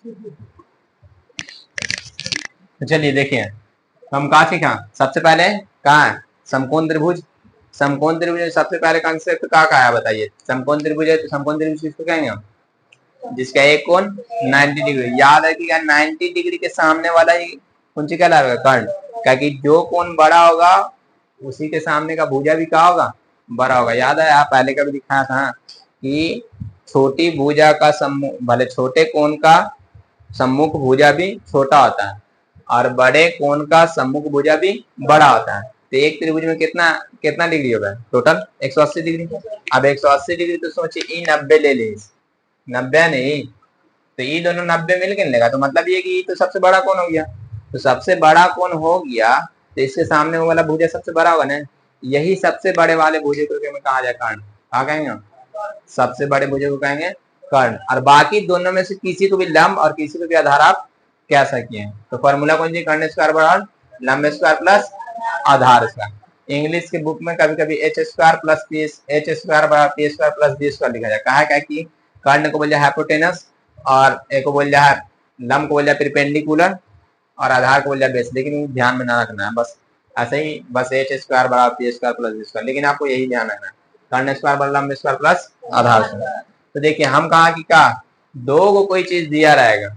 तो चलिए देखिए, हम कहाँ सीखा सबसे पहले, कहाँ है समकोण त्रिभुज। समकोण त्रिभुज में सबसे पहले कंसेप्ट कहाँ है बताइए। समकोण त्रिभुज है तो समकोण त्रिभुज किसको कहेंगे हम, जिसका एक कोण 90 डिग्री। याद रखिएगा 90 डिग्री के सामने वाला ही कौन सी कहलाएगा, कर्ण। क्योंकि जो कोण बड़ा होगा उसी के सामने का भुजा भी क्या होगा, बड़ा होगा। याद है आप पहले कभी दिखाया था कि छोटी भुजा का सम्मुख, भले छोटे कोण का सम्मुख भुजा भी छोटा होता है और बड़े कोण का सम्मुख भुजा भी बड़ा होता है। तो एक त्रिभुज में कितना कितना डिग्री होगा टोटल, 180 डिग्री। अब 180 डिग्री तो सोचिए ई 90 ले ली, 90 नहीं तो ये दोनों 90 मिल के लेगा, तो मतलब ये कि ये तो सबसे बड़ा कोण हो गया। तो सबसे बड़ा कोण हो गया तो इसके सामने वाला भुजा सबसे बड़ा होगा ना। यही सबसे बड़े वाले भुजे को कहा जाए कर्ण। क्या कहेंगे, सबसे बड़े भुजे को कहेंगे कर्ण। और बाकी दोनों में से किसी को भी लंब और किसी को भी आधार आप कह सकते हैं। तो फॉर्मूला कौन सी, कर्ण स्क्वायर बराबर लंब स्क्वायर प्लस आधार स्क्वायर। इंग्लिश के बुक में कभी कभी H square plus P, H square बराबर P square plus D square लिखा जाए। कहा है कि कर्ण को बोल जाए हाइपोटेनस और एक को बोल जाए लंब को बोल जाए परपेंडिकुलर और आधार को बोल जाए बेस। लेकिन ध्यान में ना रखना है, बस ऐसे ही, बस एच स्क्वायर बराबर P square plus D square. लेकिन आपको यही ध्यान रखना है, कर्ण स्क्वायर बराबर लंब स्क्वायर प्लस आधार स्क्वायर। तो देखिए हम कहा कि क्या दो को कोई चीज दिया रहेगा,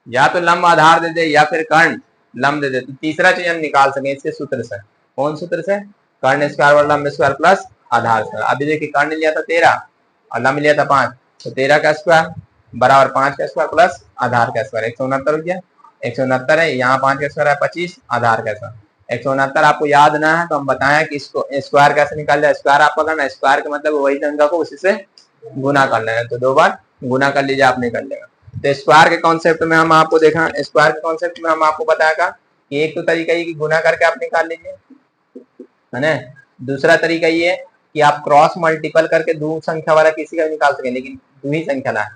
या तो लंब आधार दे दे या फिर कर्ण लंब दे दे, तो तीसरा चीज हम निकाल सके इसके सूत्र से। कौन सूत्र से, कर्ण स्क्वायर बराबर लंब स्क्वायर प्लस आधार स्क्वायर। अभी देखिए कर्ण लिया था 13 और लंब लिया था 5, तो 13 का स्क्वायर बराबर 5 का स्क्वायर प्लस आधार का स्क्वायर 169 हो गया। 169 है, यहाँ 5 का स्क्वायर है 25, आधार का स्क्वायर 169। आपको याद ना है तो हम बताएं कि इसको स्क्वायर कैसे निकाल जाए। स्क्वायर आपका करना है, स्क्वायर का मतलब वही संख्या को उसी से गुना करना है, तो 2 बार गुना कर लीजिए, आप निकल जाएगा। तो स्क्वायर के कॉन्सेप्ट में हम आपको देखा, स्क्वायर के कॉन्सेप्ट में हम आपको बताया कि एक तो तरीका ये कि गुना करके आप निकाल लीजिए, है ना। दूसरा तरीका ये कि आप क्रॉस मल्टीपल करके दो संख्या वाला किसी का निकाल सके, लेकिन दो ही संख्या ना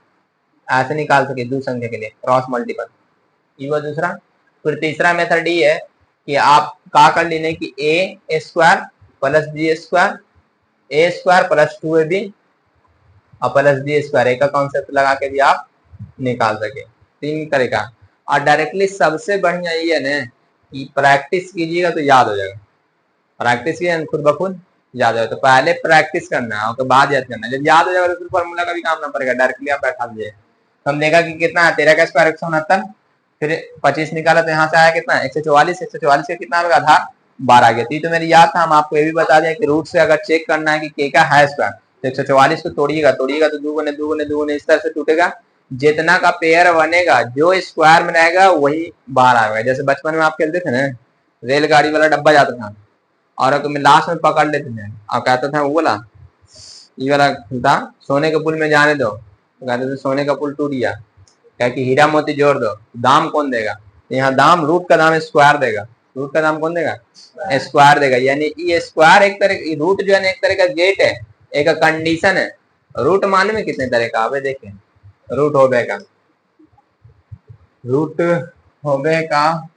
ऐसे निकाल सके दो संख्या के लिए क्रॉस मल्टीपल, ये वो दूसरा। फिर तीसरा मेथड ये है कि आप क्या कर लेने की ए स्क्वायर प्लस बी स्क्वायर, ए स्क्वायर प्लस 2ab और प्लस बी स्क्वायर, ए का कॉन्सेप्ट लगा के भी आप निकाल सके। तीन तरीका। और डायरेक्टली सबसे बढ़िया ये है ना कि प्रैक्टिस कीजिएगा तो याद हो जाएगा। प्रैक्टिस किया खुद ब खुद याद हो, तो पहले प्रैक्टिस करना है उसके बाद याद करना है। जब याद हो जाएगा तो फिर फॉर्मूला का भी काम ना पड़ेगा, डायरेक्टली आप बैठा दीजिए। तो हम देखा कि कितना है 13 का स्क्वायर 169, फिर 25 निकाला तो यहाँ से आया कितना 144, 144 का कितना आएगा आधार 12 आ गया। तो मेरी याद था, हम आपको ये भी बता दें कि रूट से अगर चेक करना है कि के का है स्क्वायर तो 144 को तोड़िएगा तो 2 गुने 2 गुने 2 गुने इस तरह से टूटेगा। जितना का पेयर बनेगा जो स्क्वायर में रहेगा वही बाहर आएगा। जैसे बचपन में आप खेलते थे ना, रेलगाड़ी वाला डब्बा जाता था और लास्ट में पकड़ लेते थे और कहता था वो बोला ये वाला था सोने के पुल में जाने दो, तो कहते थे सोने का पुल टूट गया, क्या कि हीरा मोती जोड़ दो, दाम कौन देगा। तो यहाँ दाम रूट का दाम स्क्वायर देगा, रूट का दाम कौन देगा, स्क्वायर देगा। यानी ये स्क्वायर एक तरह रूट जो है एक तरह का गेट है, एक कंडीशन है। रूट माने में कितने तरह का अब देखें, रूट होबे का, रूट होबे का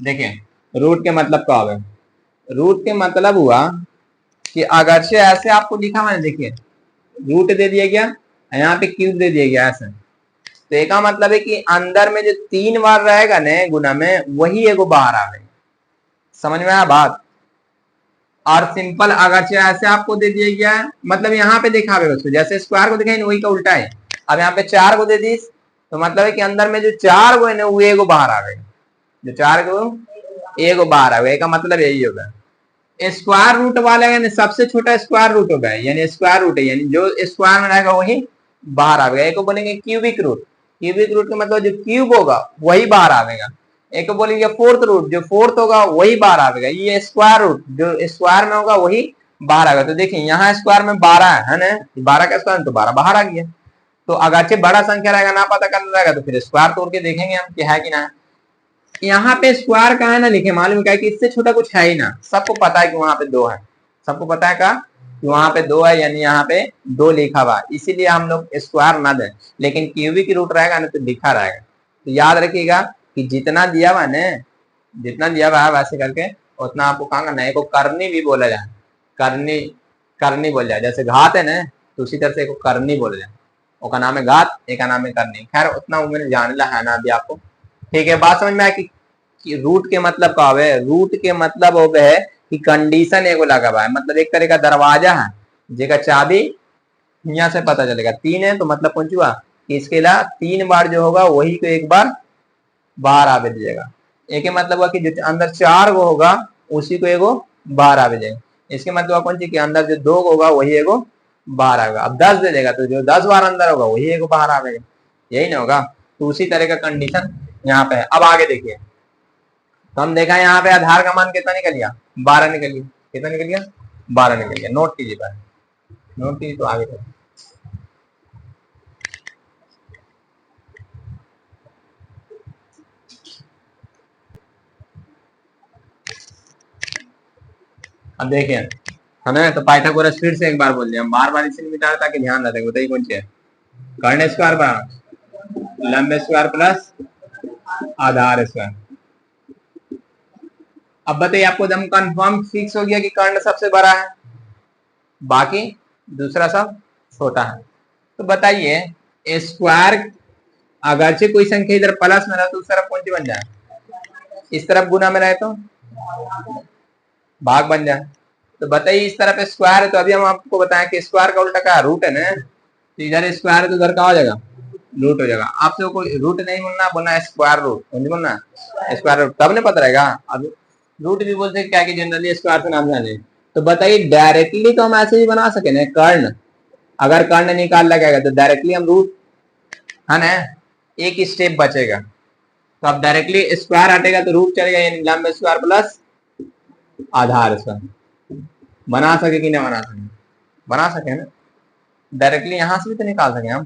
देखिए रूट के मतलब क्या होगा। रूट के मतलब हुआ कि अगर से ऐसे आपको लिखा मैंने, देखिए रूट दे दिया गया यहाँ पे क्यूब दे दिया गया ऐसे, तो एक मतलब है कि अंदर में जो 3 बार रहेगा ना गुना में वही एगो बाहर आवेगा। समझ में आया बात। और सिंपल अगर से ऐसे आपको दे दिया गया है, मतलब यहाँ पे देखा उसको जैसे स्क्वायर को दिखाई वही का उल्टा है। अब यहाँ पे 4 को दे दी तो मतलब है कि अंदर में जो 4 गो है ना वो एगो बाहर आवेगा, जो 4 को एगो बाहर आवेगा। एक मतलब यही होगा। स्क्वायर रूट वाला यानी सबसे छोटा स्क्वायर रूट होगा, यानी स्क्वायर रूट है, यानी जो स्क्वायर में रहेगा वही बाहर आवेगा। एक को बोलेंगे क्यूबिक रूट, क्यूबिक रूट का मतलब जो क्यूब होगा वही बाहर आवेगा। एक को बोलेंगे फोर्थ रूट, जो फोर्थ होगा वही बाहर आवेगा। ये स्क्वायर रूट जो स्क्वायर में होगा वही बाहर आएगा। तो देखिए यहाँ स्क्वायर में 12 है ना, 12 का स्क्वायर तो 12 बाहर आ गया। तो अगरचे बड़ा संख्या रहेगा ना पता करना रहेगा तो फिर स्क्वायर तोड़ के देखेंगे हम कि है कि ना। यहाँ पे स्क्वायर कहा है ना लिखे, मालूम क्या है कि इससे छोटा कुछ है ही ना। सबको पता है कि वहां पे 2 है, सबको पता है का कि वहां पे 2 है, यानी यहाँ पे 2 लिखा हुआ, इसीलिए हम लोग स्क्वायर ना दें। लेकिन क्यूबिक रूट रहेगा ना तो लिखा रहेगा। तो याद रखिएगा कि जितना दिया हुआ ना, जितना दिया हुआ है वैसे करके उतना आपको कहा करना है। करनी भी बोला जाए, करनी, करनी बोल जाए, जैसे घात है ना तो उसी तरह से एक करनी बोल जाए, उसका नाम है घात, एक का नाम है करनी। खैर उतना मैंने जान ला है ना अभी आपको, ठीक है। बात समझ में आया कि रूट के मतलब का है, रूट के मतलब हो गए कि कंडीशन एगो लगा हुआ है, मतलब एक तरह का दरवाजा है जेका चाबी यहाँ से पता चलेगा। 3 है तो मतलब कौन हुआ कि इसके अलावा 3 बार जो होगा वही को एक बार बाहर आवे दीजिएगा। एक मतलब हुआ कि जो अंदर 4 गो होगा उसी को एगो बाहर आवे जाएगा। इसके मतलब कौन सी कि अंदर जो 2 होगा वही एगो बाहर आएगा। अब 10 दे देगा तो जो 10 बार अंदर होगा वही एगो बाहर आवेगा, यही ना होगा। तो उसी तरह का कंडीशन यहाँ पे है। अब आगे देखिए, तो हम देखा यहाँ पे आधार का मान कितना निकल गया, 12 निकल गया। कितना निकल गया, 12 निकल गया। नोट कीजिए पहले, नोट कीजिए तो आगे चलिए। अब देखिए है ना, तो पाइथागोरस फिर से एक बार बोल दिया, हम बार बार इसे मिटा ताकि ध्यान रखें। बताइए कौन सी है, कर्ण स्क्वायर बराबर लंब स्क्वायर प्लस आधार स्क्वायर। अब बताइए आपको एकदम कंफर्म फिक्स हो गया कि कर्ण सबसे बड़ा है, बाकी दूसरा सब छोटा है। तो बताइए स्क्वायर अगरचे कोई संख्या इधर प्लस में रहे तो उस तरफ कौन सी बन जाए, इस तरफ गुना में रहे तो भाग बन जाए। तो बताइए इस तरफ स्क्वायर है तो अभी हम आपको बताएं कि स्क्वायर का उल्टा क्या रूट है ना, तो इधर स्क्वायर है तो उधर क्या हो जाएगा, रूट हो जाएगा। आपसे कोई रूट नहीं बोलना, बोलना स्क्वायर रूट, समझ बोलना स्क्वायर रूट, तब नहीं पता रहेगा। अब रूट भी बोलते क्या कि जनरली स्क्वायर से नाम जाने। तो बताइए डायरेक्टली तो हम ऐसे ही बना सके ना कर्ण, अगर कर्ण निकाल लगेगा तो डायरेक्टली हम रूट है ना, एक स्टेप बचेगा। तो अब डायरेक्टली स्क्वायर हटेगा तो रूट चलेगा, यानी लंब स्क्वायर प्लस आधार स्क्वायर। बना सके कि नहीं बना सके, बना सके ना, डायरेक्टली यहां से भी तो निकाल सके हम,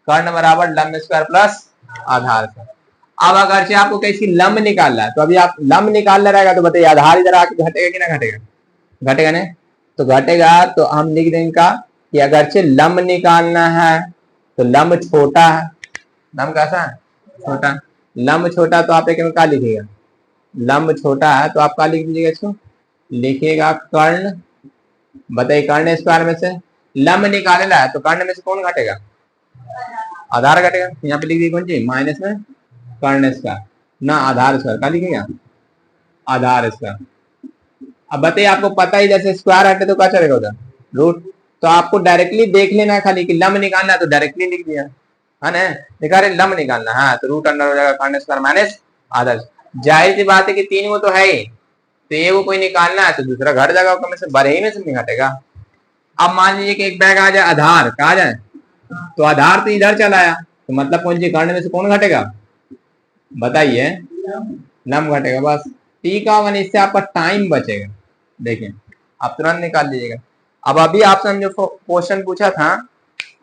कर्ण बराबर लंब स्क्वायर प्लस आधार स्क्वायर। अब अगर से आपको कैसी लंब निकालना है तो अभी आप लंब निकालना रहेगा तो बताइए आधार इधर आके घटेगा कि ना घटेगा, घटेगा ना। तो घटेगा तो हम लिख देंगे का कि अगर से लंब निकालना है तो लंब छोटा है, लंब कैसा है, छोटा। लंब छोटा तो आप एक में क्या लिखिएगा, लंब छोटा है तो आप क्या लिख दीजिएगा इसको, लिखिएगा कर्ण। बताइए कर्ण स्क्वायर में से लंब निकालेला है तो कर्ण में से कौन घटेगा, आधार घटेगा। यहाँ पे लिख दीजिए कौन सी, माइनस में कर्ण स्क्वायर ना आधार स्क्वायर, क्या लिखेगा आधार स्क्वायर। अब बताइए आपको पता ही जैसे स्क्वायर हटे तो क्या चलेगा उधर रूट, तो आपको डायरेक्टली देख लेना है खाली कि लंब निकालना है तो डायरेक्टली लिख दिया है ना, देखा रहे लंब निकालना है तो रूट अंडर हो जाएगा कर्ण स्क्वायर माइनस आधार। जाहिर सी बात है कि 3 वो तो है ही, तो ये वो कोई निकालना है तो दूसरा घट जाएगा, में से बड़े ही में से नहीं घटेगा। अब मान लीजिए कि एक बैग आ जाए आधार, कहा जाए तो आधार तो इधर चला आया तो मतलब कौन सी कर्ण में से कौन घटेगा, बताइए लंब घटेगा बस। ठीक है, मैंने इससे आपका टाइम बचेगा। देखिए आप तुरंत निकाल लीजिएगा। अब अभी आपसे हम जो क्वेश्चन पूछा था,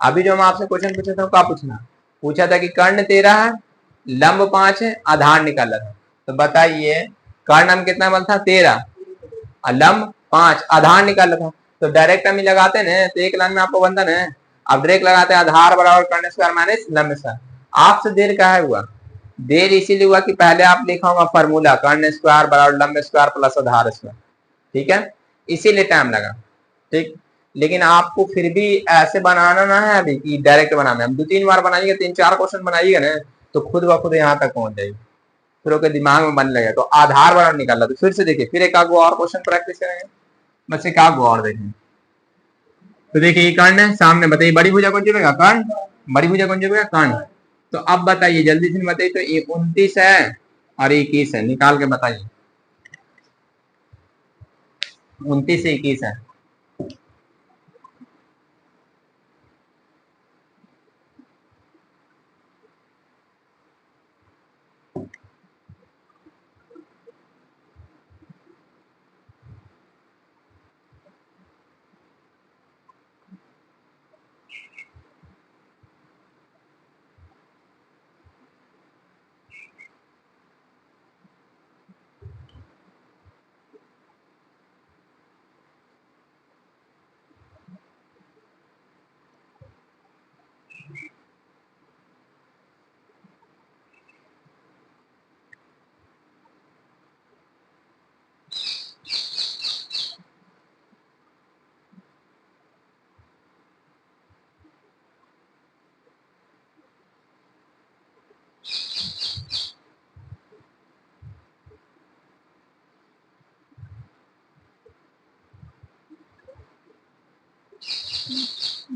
अभी जो हम आपसे क्वेश्चन पूछा था क्या पूछना, पूछा था कि कर्ण 13 है, लंब 5 है, आधार निकाला था। तो बताइए कर्ण हम कितना बल था 13 और लंब 5, आधार निकाला था। तो डायरेक्ट हम ही लगाते ना तो एक लाइन में आपको बनता ना। अब डायरेक्ट लगाते हैं आधार बराबर कर्ण स्क्वायर माइनस लंब स्क्वायर। आपसे देर का है हुआ, देर इसीलिए हुआ कि पहले आप लिखा होगा फॉर्मूला कर्ण स्क्वायर बराबर लंब स्क्वायर प्लस आधार स्क्वायर, ठीक है, इसीलिए टाइम लगा। ठीक, लेकिन आपको फिर भी ऐसे बनाना ना है अभी कि डायरेक्ट बनाना है, हम 2-3 बार बनाइएगा, 3-4 क्वेश्चन बनाइएगा ना तो खुद ब खुद यहाँ तक पहुंच जाएगी, फिर ओके दिमाग में बनने लगेगा। तो आधार बराबर निकाल, तो फिर से देखिए, फिर एक आगो और क्वेश्चन प्रैक्टिस करेंगे, बस एक आगो और देखें। तो देखिए ये कर्ण है सामने, बताइए बड़ी भुजा कौन जुड़ेगा, कर्ण, बड़ी भुजा कौन जुड़ेगा, कर्ण। तो अब बताइए जल्दी से बताइए, तो ये 29 है और 21 है, निकाल के बताइए। 29 से 21 है,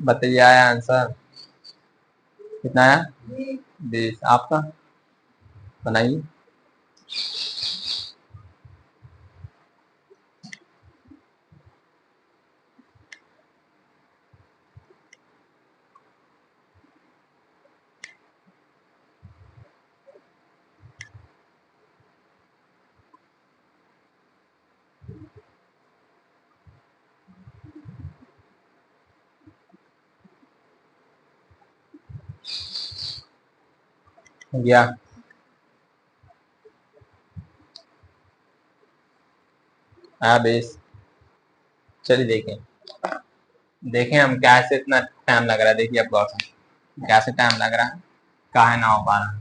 बताइए आया आंसर कितना आया? 20। आपका बनाइए। हो गया? आया 20। चलिए देखें, देखें हम कैसे इतना टाइम लग रहा है। देखिए अब गौर से कैसे टाइम लग रहा है, काहे ना हो पा रहा।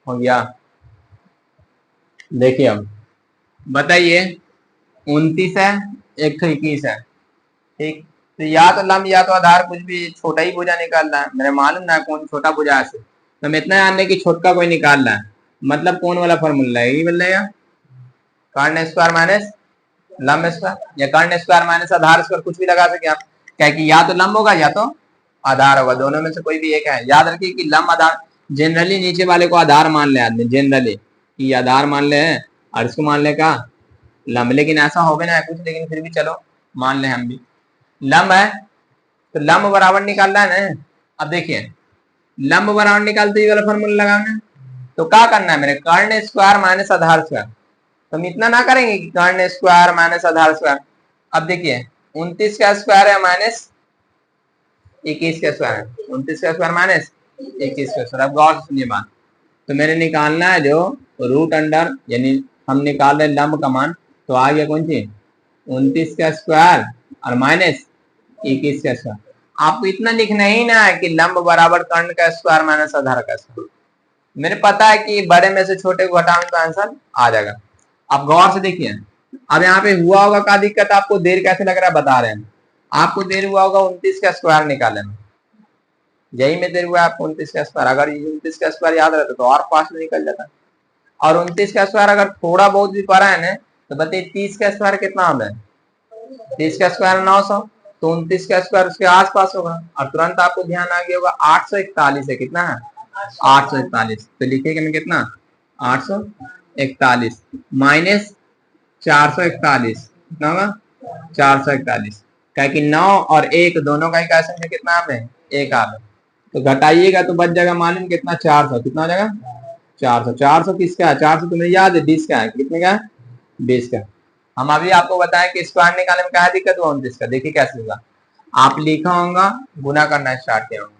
हो गया? देखिए अब बताइए, 29 है, एक तो 21 है, ठीक। तो या तो लंब या तो आधार, कुछ भी छोटा ही भुजा निकालना है। मेरे मालूम ना कौन छोटा भुजा है, तो मैं इतना जानने की छोटका कोई निकालना है। मतलब कौन वाला फॉर्मूला है, यही मिल जाएगा, कर्ण स्क्वायर माइनस लंब स्क्वायर, या कर्ण स्क्वायर माइनस आधार स्क्वायर, कुछ भी लगा सके आप। क्या कि या तो लंब होगा या तो आधार होगा, दोनों में से कोई भी एक है। याद रखिए कि लंब आधार, जनरली नीचे वाले को आधार मान ले आदमी, जनरली कि आधार मान ले और इसको मान ले का लंब, लेकिन ऐसा हो भी ना कुछ, लेकिन फिर भी चलो मान ले हम भी। लंब है तो लंब बराबर निकालना है ना। अब देखिए लंब बराबर निकालते ही वाला फॉर्मूला लगाना है, तो क्या करना है मेरे, कर्ण स्क्वायर माइनस आधार स्क्वायर। तो हम इतना ना करेंगे कि कर्ण स्क्वायर माइनस आधार स्क्वायर। अब देखिए 29 का स्क्वायर है माइनस 21 का स्क्वायर है, 29 का स्क्वायर माइनस 21 का स्क्वायर। अब गौर से सुनिए बात, तो मैंने निकालना है जो रूट अंडर, यानी हम निकाल रहे लंब का मान, तो आ गया कौन सी 29 का स्क्वायर और माइनस 21 का स्क्वायर। आपको इतना लिखना ही ना है कि लंब बराबर कर्ण का स्क्वायर माइनस आधार का स्क्वायर। मेरे पता है कि बड़े में से छोटे को घटाएंगे तो आंसर आ जाएगा। अब गौर से देखिए, अब यहाँ पे हुआ होगा का दिक्कत, आपको देर कैसे लग रहा है बता रहे हैं। आपको देर हुआ होगा 29 का स्क्वायर निकालने में, यही में देर हुआ आपको 29 का स्क्वायर। अगर 29 का स्क्वायर याद रहता तो और फास्ट निकल जाता। और 29 का स्क्वायर अगर थोड़ा बहुत भी पड़ा है ना, तो बताइए 30 का स्क्वायर कितना होता है, 30 का स्क्वायर 900, तो 29 का स्क्वायर उसके आसपास होगा। और तुरंत आपको ध्यान आ गया होगा 841 है, कितना है 841। तो लिखिएगा मैं कितना 841 माइनस 441, कितना होगा 441। क्या कि 9 और 1 दोनों का ही का संख्या कितना आप है, एक आप है। तो घटाइएगा तो बच जाएगा मालूम कितना 400, कितना हो जाएगा 400। 400 किसका है, 400 तुम्हें याद है 20 का है, कितने का है 20 का। हम अभी आपको बताएं कि स्क्वायर निकालने में क्या दिक्कत हुआ 29 का। देखिए कैसे होगा, आप लिखा होगा गुना करना स्टार्ट किया होगा,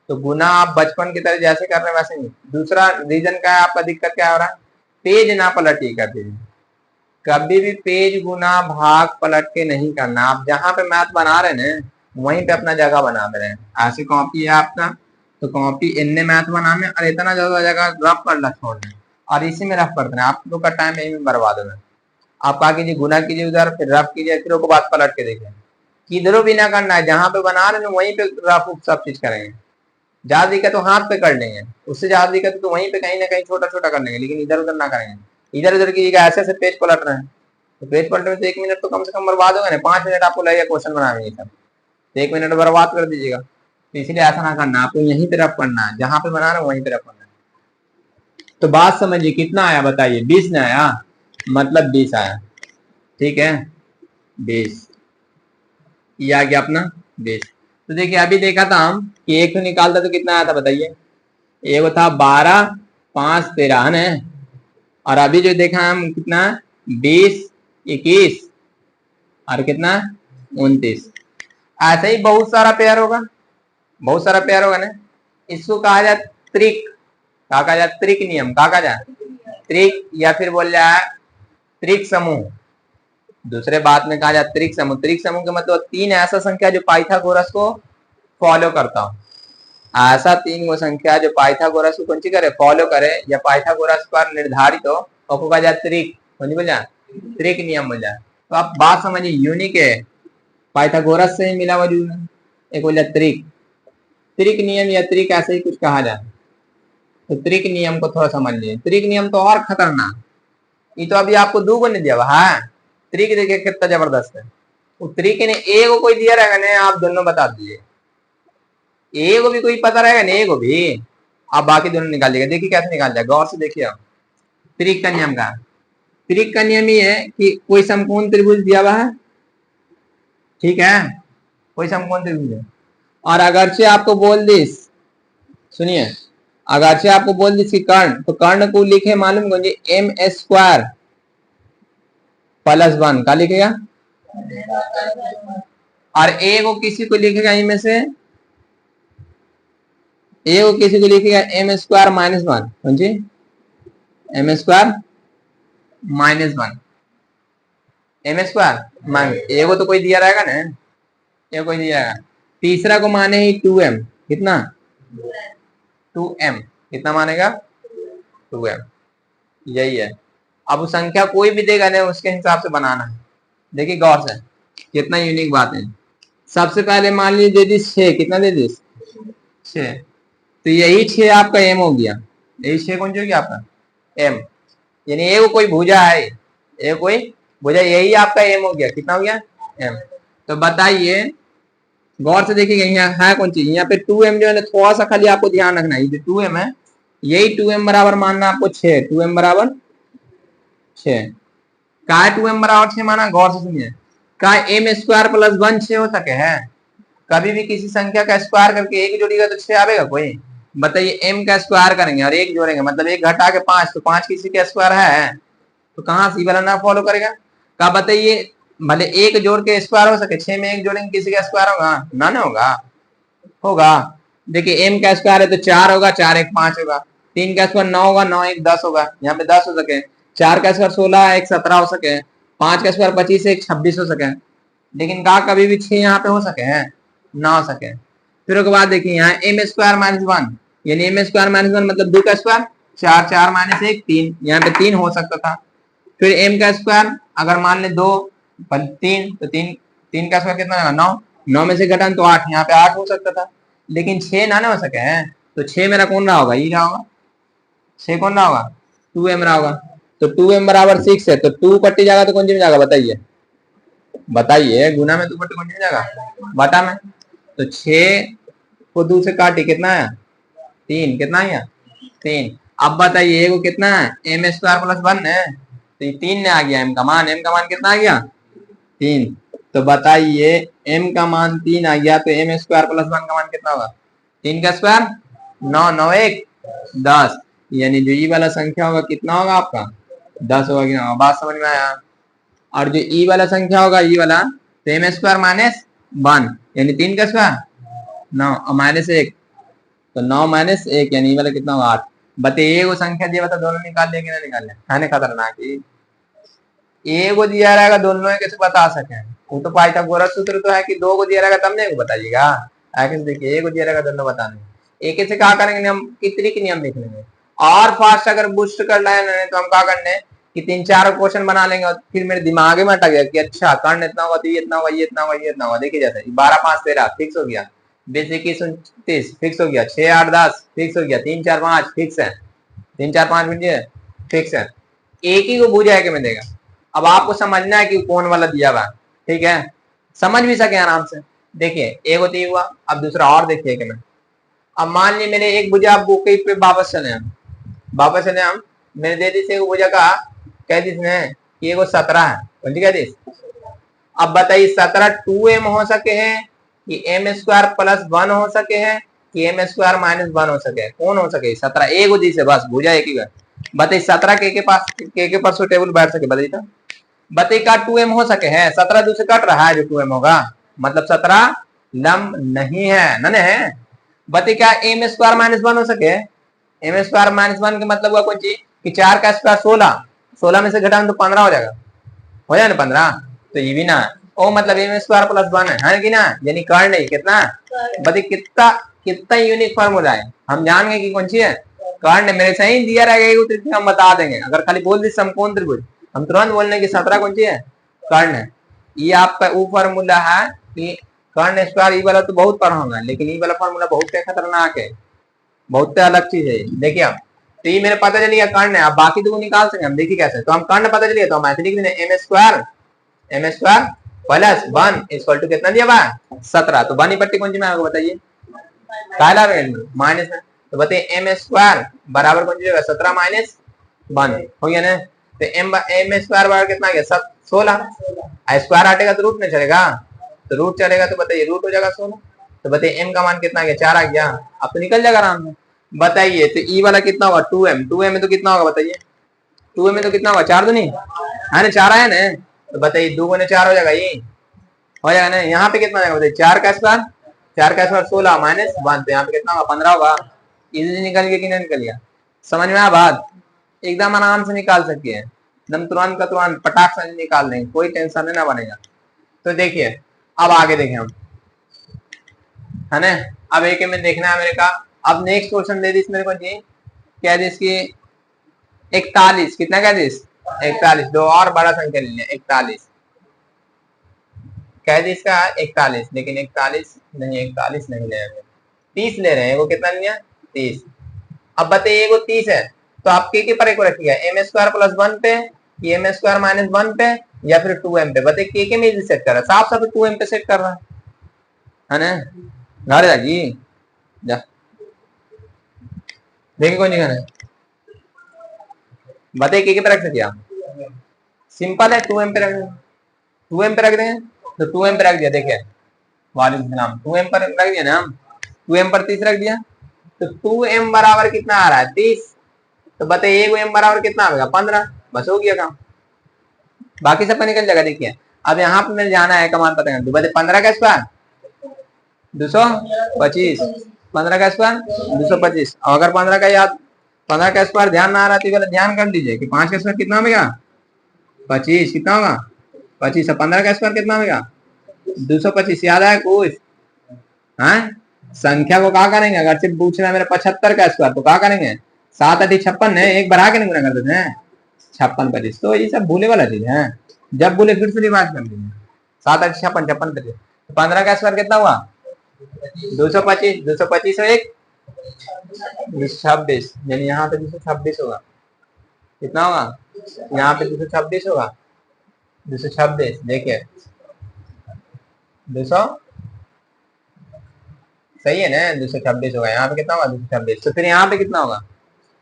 तो गुना आप बचपन की तरह जैसे कर रहे हैं वैसे नहीं। दूसरा रीजन क्या है आपका, दिक्कत क्या हो रहा है, पेज ना पलटिए कभी भी, कभी भी पेज गुना भाग पलट के नहीं करना। आप जहां पे मैथ बना रहे हैं वहीं पे अपना जगह बना दे रहे हैं। ऐसी कॉपी है आपका, तो कॉपी इनने मैथ बनाने और इतना ज्यादा जगह रफ कर छोड़ रहे हैं, और इसी में रफ करते हैं। आप लोग का टाइम यही में बर्बाद हो रहा है। आप क्या कीजिए, गुना कीजिए उधर, फिर रफ कीजिए, फिर उसके बाद पलट के देखें। किधरों भी ना करना है, जहां पे बना रहे हैं वहीं पे रफ सब चीज करेंगे। ज्यादा दिक्कत तो हाथ पे कर लेंगे, उससे ज्यादा दिक्कत तो वहीं पे कहीं ना कहीं छोटा छोटा कर लेंगे, लेकिन इधर उधर ना करेंगे। इधर उधर की ऐसे ऐसे पेज पलट रहे हैं, तो पेज पलटने में तो 1 मिनट तो कम से कम बर्बाद होगा ना। 5 मिनट आपको लगेगा क्वेश्चन बनाने में, सब तो 1 मिनट बर्बाद कर दीजिएगा। तो इसलिए ऐसा ना करना, आपको यहीं पे रफ करना है, जहां पे बना रहे हो वहीं पे रफ करना है। तो बात समझिए, कितना आया बताइए, 20 ने आया, मतलब 20 आया, ठीक है 20 ये आ गया अपना 20। तो देखिए अभी देखा था हम कि एक तो निकालता तो कितना आया था बताइए, एक था 12 5 13 है ना, और अभी जो देखा हम कितना 20 21 और कितना 29। ऐसे ही बहुत सारा पेयर होगा, बहुत सारा पेयर होगा ना। इसको कहा जाए त्रिक, कहा जाए त्रिक नियम, कहा जाए त्रिक, या फिर बोल जाए त्रिक समूह। दूसरे बात में कहा जाए त्रिक समूह। त्रिक समूह का मतलब 3 ऐसा संख्या जो पाइथागोरस को फॉलो करता हो, ऐसा 3 वो संख्या जो पाइथागोरस को कौन सी करे, फॉलो करे, या पाइथागोरस पर निर्धारित हो, उसको कहा जाए त्रिक, बोल जाए त्रिक नियम बोल जाए। तो आप बात समझिए, यूनिक है, पाइथागोरस से ही मिला हुआ एक बोल जाए त्रिक, त्रिक नियम या त्रिक ऐसे ही कुछ कहा जाए। तो त्रिक नियम को थोड़ा समझ लीजिए। त्रिक नियम तो और खतरनाक, ये तो अभी आपको 2 ने दिया है, त्रिक देखिए कितना जबरदस्त है। त्रिक ने ए को कोई दिया रहेगा ना, आप दोनों बता दीजिए। ए को भी कोई पता रहेगा ना, ए को भी आप बाकी दोनों निकाल लीजिए। देखिए कैसे निकाल जाए, गौर से देखिए आप। त्रिक का नियम का, त्रिक का नियम ये है कि कोई समकोण त्रिभुज दिया हुआ है, ठीक है, कोई समकोण त्रिभुज है, और अगरचे आपको बोल दिस, सुनिए, अगरचे आपको बोल दिस कि कर्ण, तो कर्ण को लिखे मालूम कौन, एम स्क्वायर प्लस 1 का लिखेगा, और ए को किसी को लिखेगा इनमें से, ए को किसी को लिखेगा एम स्क्वायर माइनस 1, समझे, M square minus 1, M square minus, A को तो कोई दिया रहेगा ना, ए कोई दिया रहेगा। तीसरा को माने ही 2m, कितना 2m, कितना मानेगा 2m, यही है। अब उस संख्या कोई भी देगा ना, उसके हिसाब से बनाना है। देखिए गौर से कितना यूनिक बात है। सबसे पहले मान लीजिए दे दी 6, कितना दे दी 6, तो यही 6 आपका m हो गया, यही 6 कौन जो गया आपका m, यानी ये कोई भुजा है, ये कोई भुजा, यही आपका m हो गया, कितना हो गया m। तो बताइए गौर से देखिएगा, यहाँ है कौन चीज, यहाँ पे 2m जो है ना, थोड़ा सा खाली आपको ध्यान रखना है, ये 2m है, यही 2m बराबर मानना आपको 6, 2m बराबर 6, का 2m बराबर 6 माना, गौर से सुनिए, का एम स्क्वायर प्लस 1 6 हो सके है, कभी भी किसी संख्या का स्क्वायर करके एक जोड़ेगा तो 6 आएगा कोई, बताइए m का स्क्वायर करेंगे और एक जोड़ेंगे, मतलब एक घटा के 5, तो 5 किसी का स्क्वायर है, तो कहाँ सी वाला ना फॉलो करेगा, का बताइए, भले एक जोड़ के स्क्वायर हो सके, 6 में एक जोड़ेंगे किसी का स्क्वायर होगा ना होगा, होगा। देखिए m का स्क्वायर है तो 4 होगा, 4 1 5 होगा, 3 का स्क्वायर 9 होगा, 9 1 10 होगा, यहाँ पे 10 हो सके, 4 का स्क्वायर 16 1 17 हो सके, 5 का स्क्वायर 25 1 26 हो सके, लेकिन का कभी भी 6 यहाँ पे हो सके हैं ना हो सके। फिर उसके बाद देखिए यहाँ एम स्क्वायर माइनस 1, यानी एम स्क्वायर माइनस 1 मतलब 2 का स्क्वायर 4, 4 माइनस 1 3, यहाँ पे 3 हो सकता था। फिर एम का स्क्वायर अगर मान ले 2 3, तो 3 का स्क्वायर कितना होगा 9, 9 में से घटान तो 8, यहाँ पे 8 हो सकता था, लेकिन 6 ना हो सके हैं, तो 6 मेरा कौन रहा होगा, ये रहा होगा, 6 कौन रहा होगा 2m रहा होगा, तो 2m बराबर 6 है, तो 2 कट्टी जाएगा तो कौन सी में जाएगा, बताइए बताइए, गुना में 2 कट्टी कौन सी में जाएगा, बटा में, तो 6 को 2 से काटी कितना है 3, कितना है 3। अब बताइए को कितना है एम स्क्वायर प्लस 1 है, तो 3 ने आ गया m का मान, m का मान कितना आ गया 3, तो बताइए m का मान 3 आ गया, तो एम स्क्वायर प्लस 1 का मान कितना होगा 3 का स्क्वायर 9, 9 1 10, यानी जो ई वाला संख्या होगा कितना होगा आपका 10 होगा, कि ना बात समझ में आया। और जो ई वाला संख्या होगा ई वाला, तो एम स्क्वायर माइनस 1 यानी 3 का स्क्वायर 9 और माइनस 1, तो 9 माइनस 1 यानी वाला कितना होगा 8। बताइए वो संख्या दिया बता, दोनों निकाल लेंगे ना निकाल लें, खाने खतरनाक ए को दिया रहेगा दोनों कैसे बता सके, वो तो पाइथागोरस सूत्र तो है कि 2 को दिया रहेगा तब नहीं बताइएगा, आगे देखिए ए को दिया रहेगा दोनों बताने, एक से क्या करेंगे हम कितनी की नियम देख लेंगे, और फास्ट अगर बूस्ट कर लाए तो हम क्या करने कि 3-4 क्वेश्चन बना लेंगे, और फिर मेरे दिमाग में अटक गया कि अच्छा कर्ण इतना होगा तो ये इतना होगा, ये इतना होगा, ये इतना होगा, देखिए जैसे 12 5 13 फिक्स हो गया, 20 21 29 फिक्स हो गया, 6 8 10 फिक्स हो गया, 3 4 5 फिक्स है, 3 4 5 मिनट फिक्स है, एक ही को भूजा है कि मैं देगा। अब आपको समझना है कि कौन वाला दिया हुआ, ठीक है, समझ भी सके आराम से। देखिए एक होती हुआ, अब दूसरा और देखिए कि मैं, अब मान ली मैंने एक भुजा बुके पे वापस चले हम, मैंने दे दी से भुजा का कह दी कि ये 17 है, समझ कह दी। अब बताइए 17 2m हो सके हैं कि एम स्क्वायर प्लस 1 हो सके हैं कि एम स्क्वायर माइनस 1 हो सके, कौन हो सके 17 एक हो से बस भुजा एक ही। बताइए 17 के पास के पर टेबल बैठ सके, बताइए तो बताइए का 2m हो सके है, 17 दूसरे कट रहा है जो 2m होगा, मतलब 17 लंब नहीं है, न है। बताइए क्या एम स्क्वायर माइनस 1 हो सके, एम स्क्वायर माइनस 1 का मतलब हुआ कौन चीज कि 4 का स्क्वायर 16, 16 में से घटाएं तो 15 हो जाएगा, हो जाए ना 15, तो ये भी ना ओ मतलब एम स्क्वायर प्लस 1 है कि ना, यानी कर्ण नहीं कितना, बताइए कितना कितना यूनिक फॉर्मूला है, हम जान गए कि कौन सी है कर्ण, मेरे सही दिया रहेगा हम बता देंगे, अगर खाली बोल दी समकोण त्रिभुज हम तुरंत बोलने की 17 कौन सी है कर्ण है। ये आपका वो फॉर्मूला है कि कर्ण स्क्वायर ई वाला तो बहुत पढ़ा होगा, लेकिन ई वाला फॉर्मूला बहुत खतरनाक है, बहुत अलग चीज है। देखिए आप तो ये मेरे पता चलिए कर्ण है, अब बाकी तो निकाल सके हम, देखिए कैसे, तो हम कर्ण पता चलिए तो हम ऐसे लिख देंगे M square M square plus 1 equal to कितना दिया हुआ 17। तो बानी पट्टी कौन सी में आपको बताइए काला माइनस में। तो बताइए एम स्क्वायर बराबर कौन सी जगह 17 माइनस 1 हो गया ना। तो एम एम स्क्वायर बराबर कितना आ गया 16। स्क्वायर हटेगा तो रूट में चलेगा, तो रूट चलेगा तो बताइए रूट हो जाएगा 16। तो बताइए एम का मान कितना आ गया 4 आ गया। अब तो निकल जाएगा आराम से। बताइए तो ई वाला कितना होगा 2m, 2m में तो कितना होगा बताइए 2m में तो कितना होगा 4 तो नहीं है ना 4 आया ना। तो बताइए 2 गुने 4 हो जाएगा ये हो जाएगा ना। यहाँ पे कितना जाएगा बताइए 4 का स्क्वायर 16 माइनस 1 तो यहाँ पे कितना होगा 15 होगा। इजीली निकल गया कि नहीं निकल गया समझ में आया बात। एकदम आराम से निकाल सकते हैं एकदम तुरंत का तुरंत पटाख से निकाल देंगे कोई टेंशन नहीं ना बनेगा। तो देखिए अब आगे देखें हम है ना। अब एक में देखना है मेरे का। अब नेक्स्ट क्वेश्चन दे दी मेरे को जी क्या दी इसकी 41 कितना क्या दी 41 दो और बड़ा संख्या ले लिया 41 कह दी इसका 41 लेकिन 41 नहीं 41 नहीं ले रहे 30 ले रहे हैं वो कितना लिया 30। अब बताइए वो 30 है तो आप के पर एक को रखिएगा एम स्क्वायर प्लस 1 पे एम स्क्वायर माइनस 1 पे या फिर 2m पे। बताइए के में सेट कर रहा है साफ साफ 2m पे सेट कर रहा है ना घर जागी जा देखिए कौन नहीं है बताइए के पे रख सकते आप सिंपल है 2m पे रख देंगे 2m पे रख देंगे तो 2m पे रख दिया देखिए वालेकुम सलाम 2m पर रख दिया ना हम 2m पर 30 रख दिया तो 2m बराबर कितना आ रहा है 30। तो बताइए एक m बराबर कितना आएगा 15 बस हो गया काम बाकी सब निकल जाएगा। देखिए अब यहाँ पे मैंने जाना है कमान पता करना बताइए 15 का स्क्वायर 225 15 का स्क्वायर 225 और अगर 15 का याद 15 का स्क्वायर ध्यान ना आ रहा तो ध्यान कर लीजिए कि 5 का स्क्वायर कितना होगा 25 कितना होगा 25 और 15 का स्क्वायर कितना होगा 225 याद है कुछ हाँ संख्या को क्या करेंगे अगर सिर्फ पूछना है मेरा 75 का स्क्वायर तो क्या करेंगे 7 8 56 है एक बढ़ा के नहीं गुना कर देते हैं 56 25 तो ये सब भूले वाला चीज है जब बोले फिर से रिवाज कर लीजिए 7 8 56 56 25 15 का स्क्वायर कितना हुआ 225 225 और एक 226 यानी यहाँ पे 226 होगा कितना होगा यहाँ पे 226 होगा 226 देखिए 200 सही है ना 226 होगा यहाँ पे कितना होगा 226 तो फिर यहाँ पे कितना होगा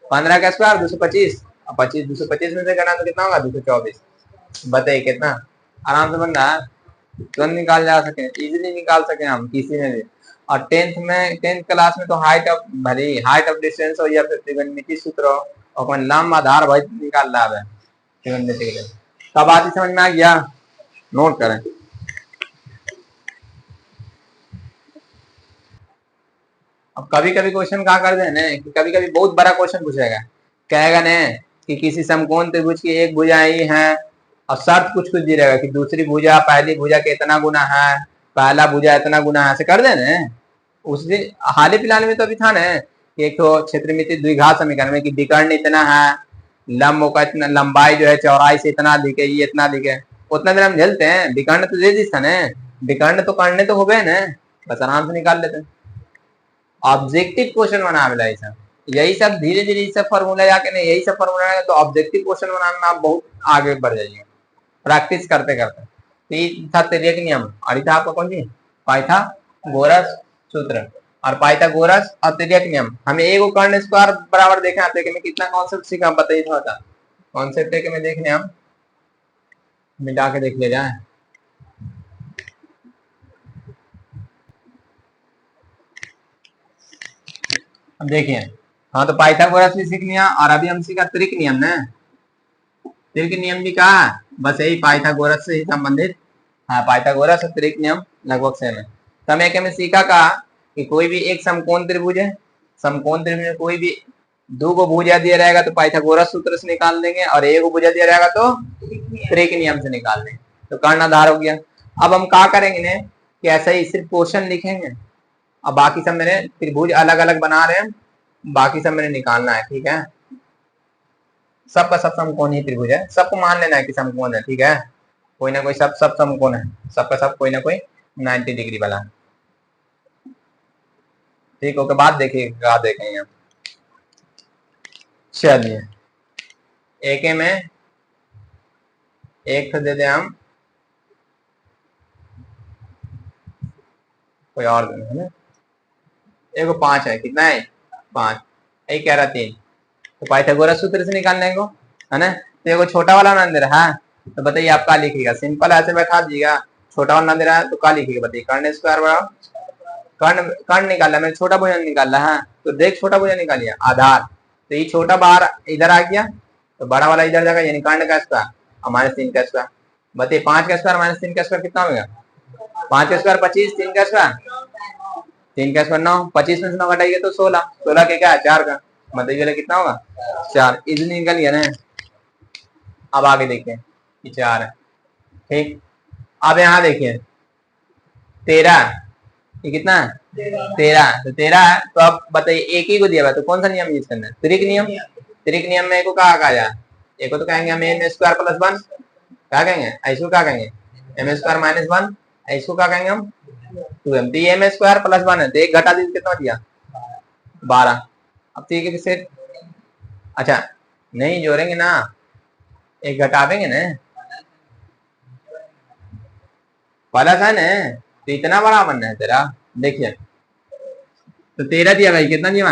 15 का स्क्वायर 225 और 25 225 में से करना तो कितना होगा 224 बताइए कितना आराम से बन रहा है तुरंत निकाल जा सके इजीली निकाल सके हम किसी में भी। और 10th क्लास में तो हाइट ऑफ भले हाइट ऑफ डिस्टेंस हो या फिर त्रिकोणमिति सूत्र हो और कोई लंब आधार भाई निकाल रहा है त्रिकोणमिति के लिए तब बात ही समझ में आ गया नोट करें। अब कभी कभी क्वेश्चन क्या कर देना कि कभी कभी बहुत बड़ा क्वेश्चन पूछेगा कहेगा ना कि किसी समकोण त्रिभुज की एक भुजा ही है और शर्त कुछ कुछ दी रहेगा कि दूसरी भुजा पहली भुजा के इतना गुना है पहला भुजा इतना गुना है ऐसे कर देना उस दिन हाल ही फिलहाल में तो अभी था ना कि एक तो क्षेत्रमिति द्विघात समीकरण में कि विकर्ण इतना है लंब का इतना लंबाई जो है चौड़ाई से इतना अधिक है ये इतना अधिक है उतना देर हम झेलते हैं विकर्ण तो दे दी था ना विकर्ण तो करने तो हो गए ना बस आराम से निकाल लेते हैं। ऑब्जेक्टिव क्वेश्चन बना मिला ऐसा यही सब धीरे धीरे सब फॉर्मूला जाके नहीं यही सब फॉर्मूला तो ऑब्जेक्टिव क्वेश्चन बनाने में आप बहुत आगे बढ़ जाइए प्रैक्टिस करते करते। तो ये था तिर्यक नियम और ये था आपका कौन सी पाइथागोरस सूत्र और पाइथागोरस और तिर्यक नियम हमें एक कर्ण स्क्वायर बराबर देखा आते कि मैं कितना कॉन्सेप्ट सीखा बताइए थोड़ा सा कॉन्सेप्ट है कि मैं देखने हम मिटा के देख ले जाए। अब देखिए हाँ तो पाइथागोरस भी सीख लिया और अभी हम सीखा त्रिक नियम ना त्रिक नियम भी कहा बस यही पाइथागोरस से ही संबंधित हाँ पाइथागोरस और त्रिक नियम लगभग सेम है। तो हमें क्या सीखा कहा कि कोई भी एक समकोण त्रिभुज है समकोण त्रिभुज में कोई भी दो को भुजा दिया रहेगा तो पाइथागोरस सूत्र से निकाल देंगे और एक को भुजा दिया रहेगा तो त्रिक नियम से निकाल देंगे तो कर्ण आधार हो गया। अब हम क्या करेंगे ने कि ऐसा ही सिर्फ क्वेश्चन लिखेंगे अब बाकी सब मेरे त्रिभुज अलग अलग बना रहे हैं बाकी सब मैंने निकालना है ठीक है। सबका सब समकोण ही त्रिभुज है सबको मान लेना है कि समकोण है ठीक है कोई ना कोई सब सब समकोण है सबका सब कोई ना कोई 90 डिग्री वाला ठीक ओके बाद देखिए क्या देखेंगे हम। चलिए एक में एक तो दे दे हम कोई और है ना, एगो 5 है, कितना है 5, यही कह रहा 3, तो पाइथागोरस सूत्र से निकालने को है ना। तो एगो छोटा वाला ना दे रहा है, तो बताइए आप क्या लिखिएगा, सिंपल ऐसे बैठा दीजिएगा, छोटा वाला ना दे रहा है तो क्या लिखिएगा बताइए, कर्ण स्क्वायर बराबर कर्ण कर्ण निकालना मैंने, छोटा भुजन निकालना है, तो देख छोटा भुजन निकालिए आधार, तो ये छोटा बाहर इधर आ गया, तो बड़ा वाला इधर जाएगा, यानी कर्ण का स्क्वायर और -3 का स्क्वायर, बताइए 5 का स्क्वायर -3 का स्क्वायर कितना होगा, 5 का स्क्वायर 25, 3 का स्क्वायर 3 का स्क्वायर 9, 25 में से 9 घटाइए तो 16, 16 के क्या है 4 का, बताइए कितना होगा 4, इजीली निकल गया ना। अब आगे देखिए, ये 4 है ठीक। अब यहाँ देखिए 13, ये कितना है 13, तो 13 है, तो अब बताइए एक ही को दिया हुआ तो कौन सा नियम यूज करना है, त्रिक नियम, त्रिक नियम में को कहा जाए, एक को तो कहेंगे हम एम स्क्वायर प्लस 1, क्या कहेंगे ऐसो, क्या कहेंगे एम स्क्वायर -1, ऐसो क्या कहेंगे हम 2m, तो ये एम स्क्वायर प्लस 1 है, तो एक घटा दीजिए कितना दिया 12, अब ठीक है सेट, अच्छा नहीं जोड़ेंगे ना, एक घटावेंगे ना, प्लस है ना, तो इतना बड़ा बनना है तेरा, देखिए तो 13 दिया भाई, कितना दिया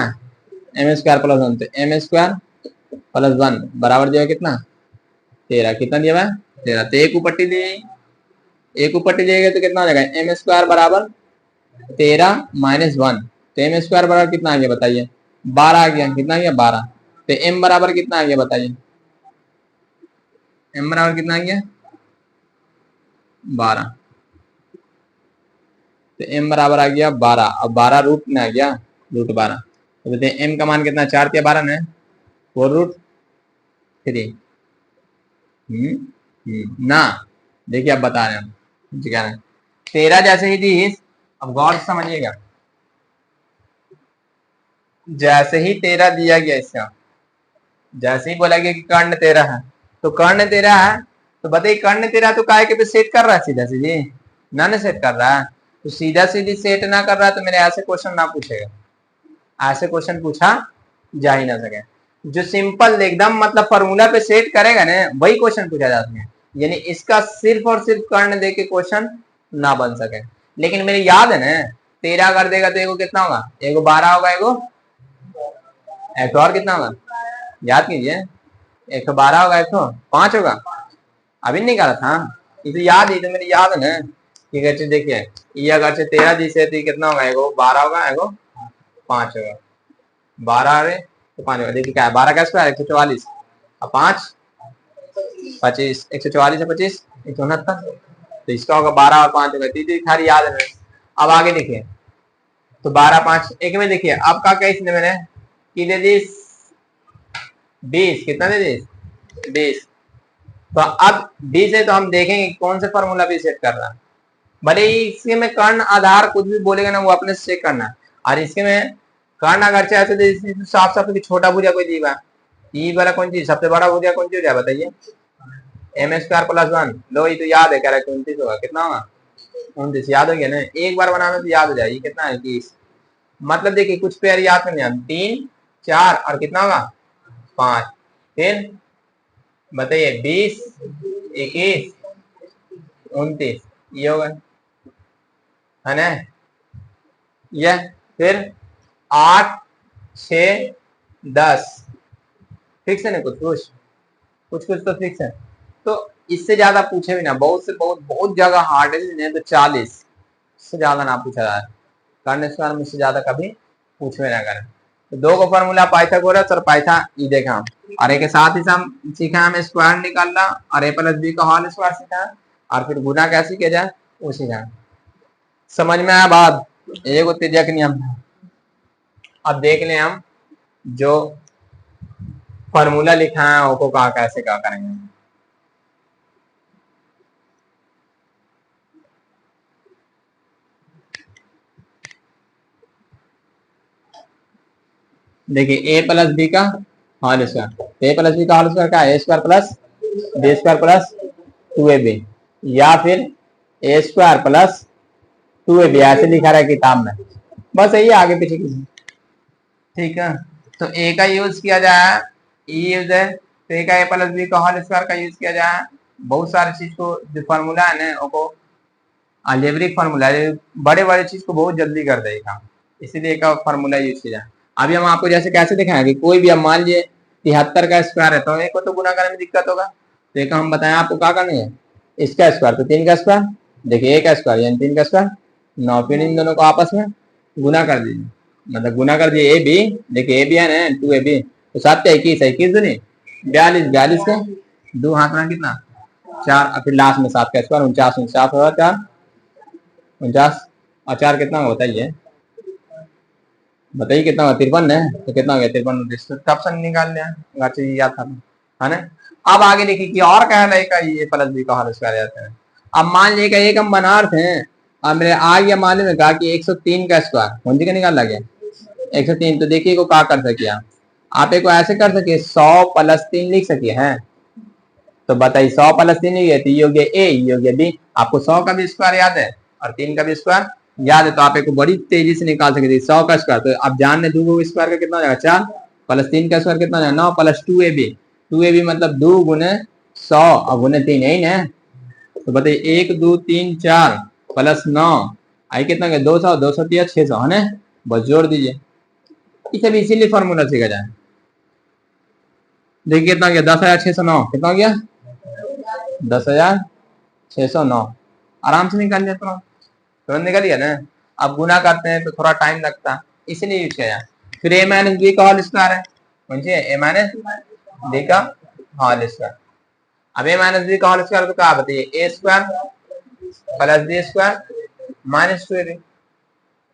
एम स्क्वायर प्लस 1, तो एम स्क्वायर प्लस 1 बराबर दिया कितना 13, कितना दिया भाई 13, तो एक ऊपर दी, एक ऊपर जाएगा तो कितना हो जाएगा एम स्क्वायर बराबर 13 -1, तो एम स्क्वायर बराबर कितना आ गया बताइए 12 आ गया, कितना आ गया 12, तो एम बराबर कितना आ गया बताइए, एम बराबर कितना आ गया 12, तो एम बराबर आ गया 12, अब 12 रूट में आ गया √12, तो बताइए एम का मान कितना 4 या 12 में 4√3, ना देखिए आप बता रहे हैं हम क्या है 13 जैसे ही दी, अब गौर से समझिएगा, जैसे ही 13 दिया गया इसका, जैसे ही बोला गया कि कर्ण 13 है, तो कर्ण 13 है, तो बताइए कर्ण 13 तो काय के पे सेट कर रहा है सीधा सीधी, ना सेट कर रहा है, तो सीधा सीधी सेट ना कर रहा है, तो मेरे ऐसे क्वेश्चन ना पूछेगा, ऐसे क्वेश्चन पूछा जा ही ना सके, जो सिंपल एकदम मतलब फॉर्मूला पे सेट करेगा ना वही क्वेश्चन पूछा जाता है, यानी इसका सिर्फ और सिर्फ कर्ण दे के क्वेश्चन ना बन सके, लेकिन मेरे याद है ना 13 कर देगा तो एगो कितना होगा, एगो 12 होगा, एगो एक और कितना होगा याद कीजिए, 112 होगा, 105 होगा, अभी निकाला था, ये तो याद ही, तो मेरी याद है ना, ठीक है देखिए ये अगर से 13 दी से तो कितना होगा, एगो 12 होगा, एगो 5 होगा, 12 है तो 5 होगा, देखिए क्या है 12 का स्क्वायर 144, और 5 25, 144 है 25 169, तो इसका होगा 12 और 5 होगा, तीसरी खाली याद है। अब आगे देखिए, तो 12 5 एक में देखिए अब का क्या इसने मैंने की दे दी 20, कितना दे दी 20, तो अब 20 है तो हम देखेंगे कौन से फॉर्मूला भी सेट कर रहा है, भले ही इसके में कर्ण आधार कुछ भी बोलेगा ना वो अपने से चेक करना, और इसके में कर्ण अगर चाहे तो साफ साफ छोटा भुजा कोई दी बा, ई वाला कौन चीज सबसे बड़ा भुजा कौन चीज है बताइए, एम स्क्वायर प्लस 1, लो ये तो याद है, कह रहा है 29 होगा, कितना होगा 29, याद हो गया ना, एक बार बनाना तो याद हो जाएगी, कितना है 21, मतलब देखिए कुछ पेयर याद करने हैं 3 4 और कितना होगा 5, फिर बताइए 20 21 29, ये होगा है ना, ये फिर 8 6 10, फिक्स है ना, कुछ कुछ कुछ कुछ तो फिक्स है, तो इससे ज्यादा पूछे भी ना, बहुत से बहुत बहुत जगह हार्ड है, तो 40 से ज्यादा ना पूछा जाए, कर्ण स्क्वायर में से ज्यादा कभी पूछवे ना करें, तो दो को फॉर्मूला पाइथागोरस और पाइथा ई देखा हम, और एक के साथ ही हम सीखा हम स्क्वायर निकालना, और a + b का होल स्क्वायर सीखा, और फिर गुना कैसे किया जाए वो सीखा, समझ में आया बात, एक तिर्यक नियम था। अब देख लें हम जो फॉर्मूला लिखा है वो कहा कैसे क्या करेंगे, देखिए a + b का होल स्क्वायर, a + b का होल स्क्वायर क्या है, a square plus b square plus 2ab, या फिर a स्क्वायर प्लस 2ab ऐसे लिखा रहा है किताब में, बस यही आगे पीछे की, ठीक है, तो a का यूज किया जाए, e यूज है, तो a का a + b का होल स्क्वायर का यूज किया जाए, बहुत सारी चीज को जो फॉर्मूला है ना वो अलजेब्रिक फार्मूला बड़े बड़े चीज को बहुत जल्दी कर देगा, इसीलिए का फार्मूला यूज किया। अभी हम आपको जैसे कैसे दिखाएंगे, कोई भी अब मान लीजिए 73 का स्क्वायर है तो एक को तो गुना करने में दिक्कत होगा, तो एक हम बताएं आपको क्या करना है, इसका स्क्वायर तो 3 का स्क्वायर, देखिए एक का स्क्वायर यानी 3 का स्क्वायर 9, फिर इन दोनों को आपस में गुना कर दीजिए, मतलब गुना कर दिए ए बी, देखिए ए बी है ना 2 ए बी, तो 7 का 21, 21 दूनी 42, 42 का 2 हाथ में कितना 4, और फिर लास्ट में 7 का स्क्वायर 49, 49 होगा 4 49 और 4 कितना होगा बताइए, बताइए कितना होगा 53 है, तो कितना हो गया 53, तब से निकाल लिया याद था है ना। अब आगे देखिए कि और कह रहे का ये प्लस बी का होल स्क्वायर जाता है। अब मान लीजिए एक हम बना रहे हैं, अब मेरे आ गया मालूम है कहा कि 103 का स्क्वायर कौन सी का निकाल लगे 103, तो देखिए को क्या कर सकिए आप एक ऐसे कर सके 100 + 3 लिख सकिए हैं, तो बताइए 100 + 3 ये हो गया ए, ये हो गया बी, आपको 100 का भी स्क्वायर याद है और 3 का भी स्क्वायर याद है, तो आप एक बड़ी तेजी से निकाल सकते 100 का स्क्वायर, तो आप जान रहे 2 स्क्वायर का कितना हो जाएगा 4 + 3 का स्क्वायर कितना हो जाएगा 9 + 2ab, 2ab मतलब 2 × 100 और × 3 यही ना, तो बताइए 1 2 3 4 + 9 आई कितना हो गया 200, 200 दिया 600 है ना, बस जोड़ दीजिए, इसे भी इसीलिए फॉर्मूला सीखा जाए। देखिए कितना गया 10,609, कितना हो गया 10,609, आराम से निकाल लिया, तुरंत निकल गया ना। अब गुना करते हैं तो थोड़ा टाइम लगता है, इसलिए यूज किया। फिर a - b का होल स्क्वायर है, समझिए a - b का होल स्क्वायर। अब a - b का होल स्क्वायर तो क्या बताइए a square + b square - 2ab,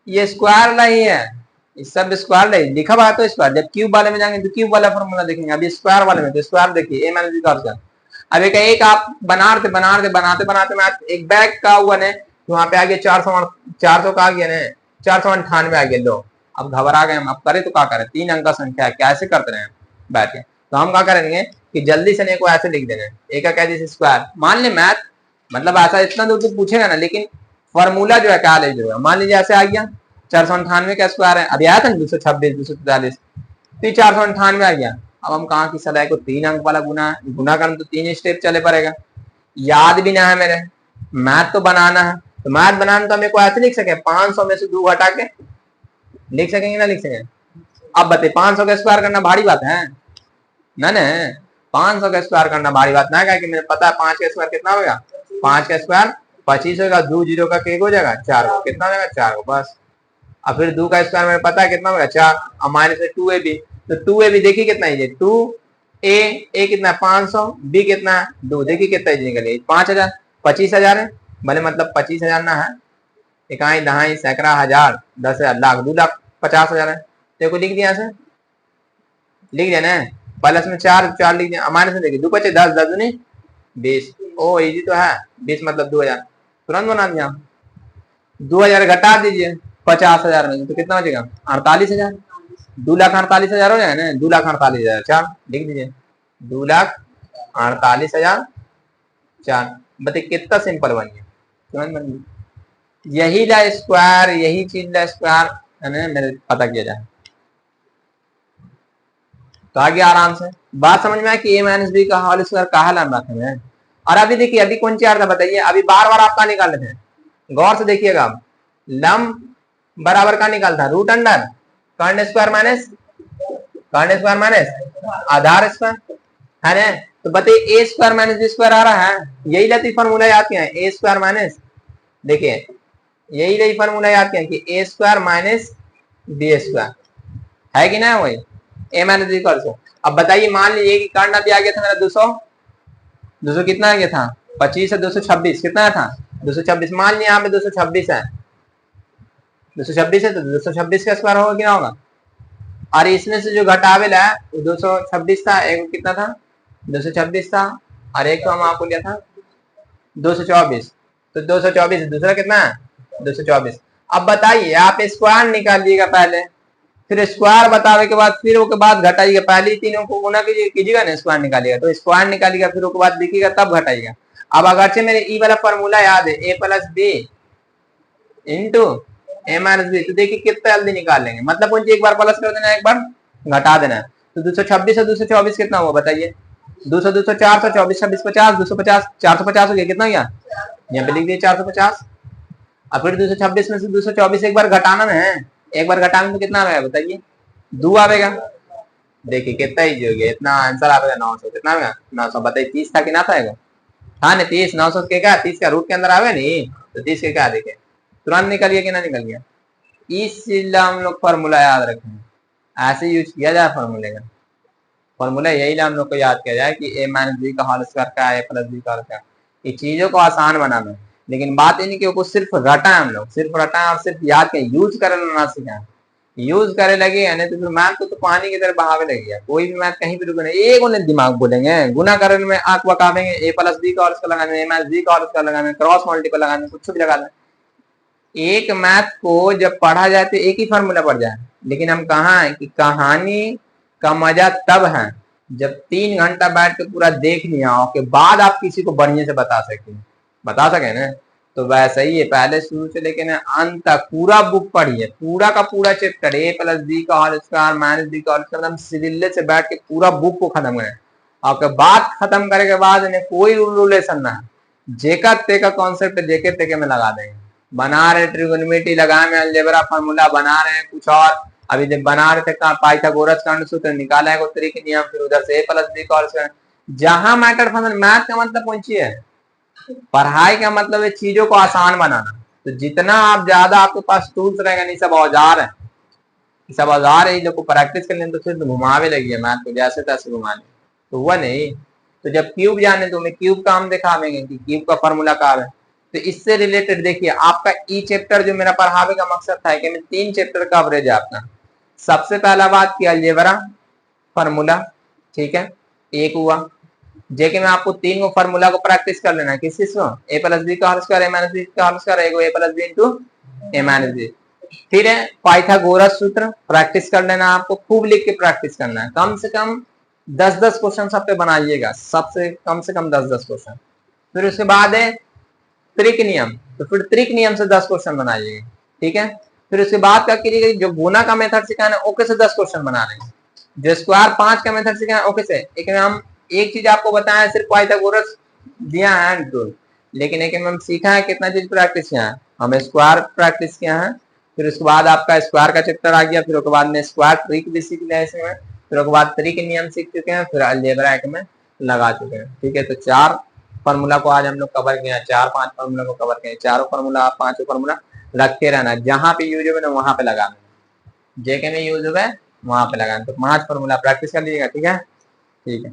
ये स्क्वायर नहीं है, इस सब स्क्वायर नहीं लिखा हुआ तो स्क्वायर, जब क्यूब वाले में जाएंगे तो क्यूब वाला फॉर्मूला देखेंगे, अभी स्क्वायर वाले में तो स्क्वायर देखिए a - b का होल स्क्वायर। अब एक आप बनाते बनाते एक बैग का हुआ ने, तो वहां पे आ गया 400 का आ गया ना 498 आ गया, लो अब घबरा गए हम, अब करें तो क्या करें, 3 अंक का संख्या है कैसे करते रहे बैठ के, तो हम क्या करेंगे कि जल्दी से ने को ऐसे लिख देंगे, एक का कह दीजिए स्क्वायर, मान ले मैथ मतलब ऐसा इतना दूर तो पूछेगा ना, लेकिन फॉर्मूला जो है क्या ले जो है, मान लीजिए ऐसे आ गया 498 का स्क्वायर है, अभी आया था 226 243, फिर 498 आ गया, अब हम कहा कि सलाह को 3 अंक वाला गुना करना तो 3 स्टेप चले पड़ेगा, याद भी ना है मेरे, मैथ तो बनाना है, तो मैथ बनाना तो मेरे को ऐसे लिख सके 500 में से 2 घटा के लिख सकेंगे ना लिख सकेंगे। अब बताइए 500 का स्क्वायर करना भारी बात है ना, 500 का स्क्वायर करना भारी बात ना है, कि मुझे पता है 5 का स्क्वायर कितना होगा, 5 का स्क्वायर 25 होगा, 2 जीरो का केक हो जाएगा 4 को, कितना हो जाएगा 4 को बस। अब फिर 2 का स्क्वायर मुझे पता है कितना होगा 4, अब माइनस में 2ab, तो 2ab देखिए कितना है 2a कितना 500, b कितना 2, देखिए कितना निकले 5000, 25,000 है भले, मतलब 25,000 ना है, इकाई दहाई सैकड़ा हजार 10,000 लाख 2,50,000 है, देखो लिख दिया से लिख दिया ना, प्लस में 4 लिख दिया, माइनस में देखिए 2 बचे 10, 10 दूनी 20, ओ इजी तो है 20 मतलब 2,000, तुरंत बना दिया, 2,000 घटा दीजिए 50,000 में तो कितना बचेगा 48,000, 2,48,000 हो जाए ना, 2,48,000 4 लिख दीजिए 2,48,000 4, बताइए कितना सिंपल बन गया, तुरंत बन गया, यही ला स्क्वायर, यही चीज ला स्क्वायर है ना, मेरे पता किया जाए तो आगे आराम से बात समझ में आया कि a - b का होल स्क्वायर कहा लंबा है। और अभी देखिए अभी कौन सी आ था बताइए, अभी बार बार आपका निकाल लेते हैं, गौर से देखिएगा, अब लंब बराबर का निकालता रूट अंडर कर्ण स्क्वायर माइनस आधार स्क्वायर है ना, तो बताइए a स्क्वायर - b स्क्वायर आ रहा है, यही लाती फॉर्मूला याद किया है, a स्क्वायर माइनस, देखिए यही रही फॉर्मूला याद किया कि a स्क्वायर - b स्क्वायर है कि ना, वही a - b कर सो। अब बताइए मान लीजिए कि कर्ण अभी आ गया था मेरा 200 कितना आ गया था 25 से 226 कितना था 226, मान लिया यहाँ पे 226 है, 226 है तो 226 का स्क्वायर होगा क्या होगा, और इसमें से जो घटावेला है वो 226 था, एक कितना था 226 था, और एक तो हम आपको लिया था 224, तो 224 दूसरा कितना है 224। अब बताइए आप स्क्वायर निकालिएगा पहले, फिर स्क्वायर बतावे के बाद फिर उसके बाद घटाइएगा, पहले ही तीनों को गुना कीजिएगा ना, स्क्वायर निकालिएगा तो स्क्वायर निकालिएगा, फिर उसके बाद लिखिएगा तब घटाइएगा। अब अगरचे मेरे ई वाला फॉर्मूला याद है a + b into a - b, तो देखिए कितना जल्दी निकाल लेंगे, मतलब कौन एक बार प्लस कर देना एक बार घटा देना, तो 226 से 224 कितना हुआ बताइए 200 200 400 24 26 50 250 450 हो गया, कितना हो गया यहाँ पे लिख दिए 450, अब फिर 226 में से 224 एक बार घटाना में है, एक बार घटाने में कितना आएगा बताइए, 2 आएगा। देखिए कितना ही हो गया, इतना आंसर आएगा 900, कितना आएगा 900। बताइए 30 था कि ना था, हाँ नहीं 30, 900 के क्या 30 का रूट के अंदर आवे नहीं, तो 30 के क्या देखे तुरंत निकल गया कि ना निकल गया। इस चीज हम लोग फॉर्मूला याद रखें, ऐसे यूज किया जाए फॉर्मूले का। फॉर्मूला यही हम लोग को याद किया जाए कि a माइनस बी का होल स्क्वायर क्या है, प्लस बी का होल स्क्वायर। ये चीजों को आसान बनाना है, लेकिन बात ये नहीं कि वो सिर्फ रटा है, हम लोग सिर्फ रटा है और सिर्फ याद के यूज करना ना सीखा, यूज करे लगे नहीं तो फिर मैथ तो पानी की तरह बहावे लगेगा। कोई भी मैथ कहीं भी रुके एक उन्हें दिमाग बोलेंगे, गुना करने में आंख बकावेंगे, ए प्लस बी का होल स्क्वायर लगाने, ए माइनस बी का होल स्क्वायर लगाने, क्रॉस मल्टीपल लगाने, कुछ भी लगा दें। एक मैथ को जब पढ़ा जाए तो एक ही फार्मूला पढ़ जाए, लेकिन हम कहाँ है कि कहानी का मजा तब है जब 3 घंटा बैठ के पूरा देख लिया हो के बाद आप किसी को बढ़िया से बता सके ना। तो वैसा ही है, पहले शुरू से लेके ना अंत तक पूरा बुक पढ़िए, पूरा का पूरा चैप्टर ए प्लस बी का होल स्क्वायर माइनस बी का होल स्क्वायर एकदम सिरिल्ले से बैठ के पूरा बुक को खत्म करें। और बात खत्म करे के बाद इन्हें कोई रूलेशन ना है, जेका तेका कॉन्सेप्ट जेके तेके में लगा देंगे। बना रहे ट्रिगोनोमेट्री लगाए में अलजेब्रा फार्मूला बना रहे हैं कुछ और, अभी जब बना रहे थे पाइथागोरस का सूत्र निकाला है उत्तरी के नियम, फिर उधर से ए प्लस बी का होल स्क्वायर। जहां मैटर फंक्शन मैथ का मतलब पहुंची है, पढ़ाई का मतलब है चीजों को आसान बनाना। तो जितना आप ज्यादा आपके पास टूल्स रहेगा, नहीं सब औजार है, सब औजार है, को प्रैक्टिस करने तो सिर्फ घुमावे लगी है मैथ को जैसे तैसे घुमाने, तो हुआ नहीं। तो जब क्यूब जाने तो मैं क्यूब का हम दिखावेंगे कि क्यूब का फॉर्मूला क्या है। तो इससे रिलेटेड देखिए आपका ई चैप्टर जो मेरा पढ़ावे का मकसद था कि मैं 3 चैप्टर कवरेज है आपका। सबसे पहला बात किया अलजेब्रा फॉर्मूला, ठीक है, एक हुआ। जेके में आपको 3 को फॉर्मूला को प्रैक्टिस कर लेना है, किस चीज को, ए प्लस बी का होल स्क्वायर ए माइनस बी का होल स्क्वायर, ए प्लस बी इंटू ए माइनस बी। फिर है पाइथागोरस सूत्र प्रैक्टिस कर लेना, आपको खूब लिख के प्रैक्टिस करना है, कम से कम 10-10 क्वेश्चन सब पे बनाइएगा, सबसे कम से कम 10-10 क्वेश्चन। फिर उसके बाद है त्रिक नियम, तो फिर त्रिक नियम से 10 क्वेश्चन बनाइएगा, ठीक है। फिर उसके बाद क्या करिएगा, जो गुना का मेथड सिखाना है ओके से 10 क्वेश्चन बना लेंगे, जो स्क्वायर 5 का मेथड सिखाना है ओके से। एक हम एक चीज आपको बताया सिर्फ पाइथागोरस दिया है टूल, लेकिन एक हम सीखा है कितना चीज प्रैक्टिस किया है, हम स्क्वायर प्रैक्टिस किया है। फिर उसके बाद आपका स्क्वायर का चैप्टर आ गया, फिर उसके बाद में स्क्वायर ट्रिक भी सीख लिया इसमें, फिर उसके बाद ट्रिक नियम सीख चुके हैं, फिर अलजेब्रा एक में लगा चुके हैं, ठीक है। तो 4 फार्मूला को आज हम लोग कवर किया, 4-5 फार्मूला को कवर किया, चारों फार्मूला आप 5 फार्मूला रखते रहना, जहां पे यूज हो ना वहां पे लगाना, जेके में यूज हो वहां पे लगाना। तो 5 फार्मूला प्रैक्टिस कर लीजिएगा, ठीक है, ठीक है।